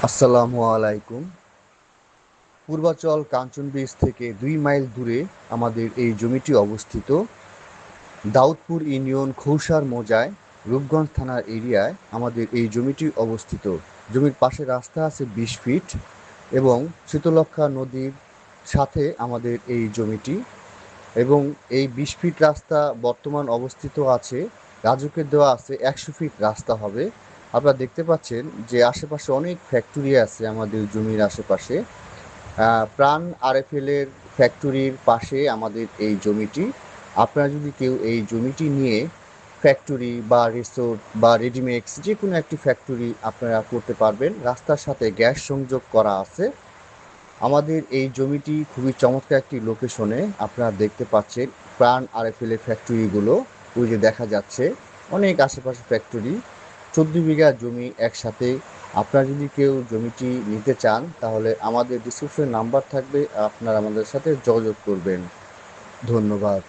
আসসালামু আলাইকুম। পূর্বাচল কাঞ্চন ব্রিজ থেকে ২ মাইল দূরে আমাদের এই জমিটি অবস্থিত। দাউদপুর ইউনিয়ন খৌসার মৌজায় রূপগঞ্জ থানার এরিয়ায় আমাদের এই জমিটি অবস্থিত। জমির পাশে রাস্তা আছে ২০ ফিট এবং শীতলক্ষ্যা নদীর সাথে আমাদের এই জমিটি, এবং এই ২০ ফিট রাস্তা বর্তমান অবস্থিত আছে, রাজুকের দেওয়া আছে ১০০ ফিট রাস্তা হবে। আপনারা দেখতে পাচ্ছেন যে আশেপাশে অনেক ফ্যাক্টরি আছে আমাদের জমির আশেপাশে। প্রাণ আরএফএল এর ফ্যাক্টরির পাশে আমাদের এই জমিটি। আপনারা যদি কেউ এই জমিটি নিয়ে ফ্যাক্টরি বা রিসোর্ট বা রেডিমেক্স যে কোনো একটি ফ্যাক্টরি আপনারা করতে পারবেন। রাস্তার সাথে গ্যাস সংযোগ করা আছে। আমাদের এই জমিটি খুবই চমৎকার একটি লোকেশনে, আপনারা দেখতে পাচ্ছেন প্রাণ আরএফএল এর ফ্যাক্টরিগুলো ওই যে দেখা যাচ্ছে, অনেক আশেপাশে ফ্যাক্টরি। ১৪ বিঘা জমি একসাথে। আপনারা যদি কেউ জমিটি নিতে চান তাহলে আমাদের ডিসক্রিপশনে নাম্বার থাকবে, আপনারা আমাদের সাথে যোগাযোগ করবেন। ধন্যবাদ।